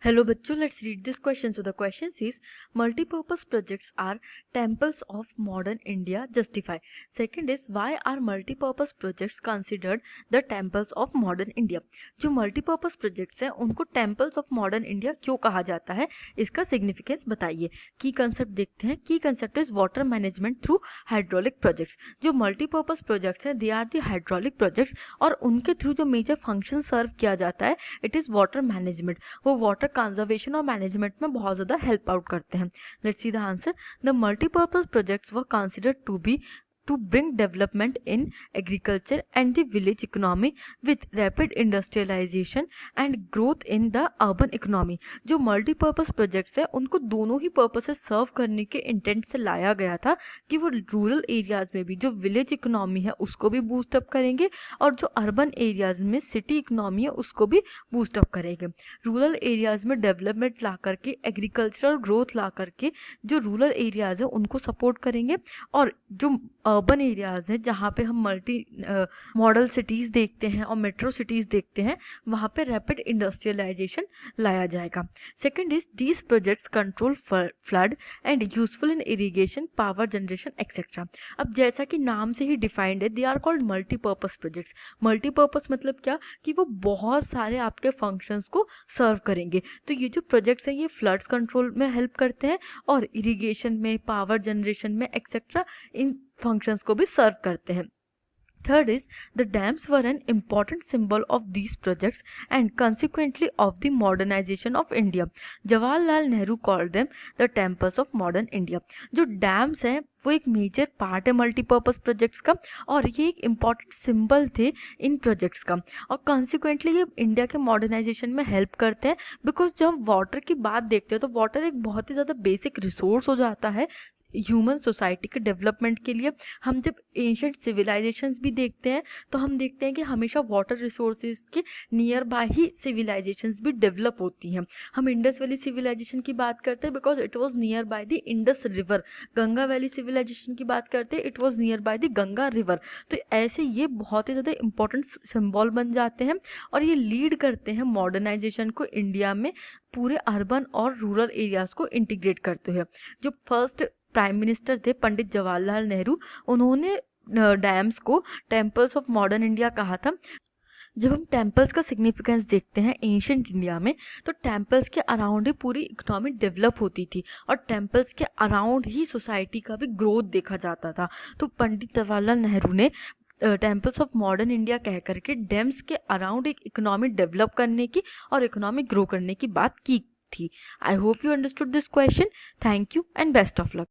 Hello बच्चों, let's read this question. So the question says multi-purpose projects are temples of modern India justify. Second is why are multi-purpose projects considered the temples of modern India. जो multi-purpose projects हैं उनको temples of modern India क्यों कहा जाता है, इसका significance बताइए. Key concept देखते हैं. Key concept is water management through hydraulic projects. जो multi-purpose projects हैं they are the hydraulic projects और उनके थ्रू जो major function serve किया जाता है it is water management. वो वाटर कंजर्वेशन और मैनेजमेंट में बहुत ज़्यादा हेल्प आउट करते हैं. Let's see the answer. The multipurpose projects were considered to be to bring development in agriculture and the village economy with rapid industrialization and growth in the urban economy. जो multipurpose projects है उनको दोनों ही purposes सर्व करने के intent से लाया गया था कि वो रूरल एरियाज में भी जो विलेज इकोनॉमी है उसको भी बूस्ट अप करेंगे और जो अर्बन एरियाज में सिटी इकोनॉमी है उसको भी बूस्ट अप करेंगे. रूरल एरियाज में डेवलपमेंट ला करके, एग्रीकल्चरल ग्रोथ ला करके जो रूरल एरियाज है उनको सपोर्ट करेंगे और जो अर्बन एरियाज हैं जहाँ पे हम मल्टी मॉडल सिटीज़ देखते हैं और मेट्रो सिटीज़ देखते हैं वहाँ पे रैपिड इंडस्ट्रियलाइजेशन लाया जाएगा. Second is these projects control flood and useful in irrigation, power generation etcetera. अब जैसा कि नाम से ही डिफाइंड है, they are called multipurpose projects. Multipurpose मतलब क्या कि वो बहुत सारे आपके फंक्शंस को सर्व करेंगे. तो ये जो प्रोजेक्ट्स हैं ये फ्लड्स कंट्रोल में हेल्प करते हैं और इरिगेशन में, पावर जनरेशन में एक्सेट्रा इन फंक्शंस को भी सर्व करते हैं. Third is the dams were an important symbol of these projects and consequently of the modernization of India. Jawaharlal Nehru called them the temples of modern India. जो dams हैं वो एक major part है multipurpose projects का और ये एक important symbol थे इन प्रोजेक्ट्स का और कॉन्सिक्वेंटली ये इंडिया के मॉडर्नाइजेशन में हेल्प करते हैं. बिकॉज जब हम वाटर की बात देखते हैं तो वाटर एक बहुत ही ज़्यादा बेसिक रिसोर्स हो जाता है ह्यूमन सोसाइटी के डेवलपमेंट के लिए. हम जब एंशियंट सिविलाइजेशंस भी देखते हैं तो हम देखते हैं कि हमेशा वाटर रिसोर्सेज के नियर बाय ही सिविलाइजेशंस भी डेवलप होती हैं. हम इंडस वैली सिविलाइजेशन की बात करते हैं because it was near by the Indus river. Ganga valley civilisation की बात करते हैं, it was near by the Ganga river. तो ऐसे ये बहुत ही ज़्यादा इंपॉर्टेंट सिंबल बन जाते हैं और ये लीड करते हैं मॉडर्नाइजेशन को इंडिया में पूरे अर्बन और रूरल एरियाज को इंटीग्रेट करते हुए. जो फर्स्ट प्राइम मिनिस्टर थे पंडित जवाहरलाल नेहरू, उन्होंने डैम्स को टेम्पल्स ऑफ मॉडर्न इंडिया कहा था. जब हम टेम्पल्स का सिग्निफिकेंस देखते हैं एंशियंट इंडिया में तो टेम्पल्स के अराउंड ही पूरी इकोनॉमी डेवलप होती थी और टेम्पल्स के अराउंड ही सोसाइटी का भी ग्रोथ देखा जाता था. तो पंडित जवाहरलाल नेहरू ने टेम्पल्स ऑफ मॉडर्न इंडिया कह करके डैम्स के अराउंड एक इकोनॉमी डेवलप करने की और इकोनॉमी ग्रो करने की बात की थी. I hope you understood this question. Thank you and best of luck.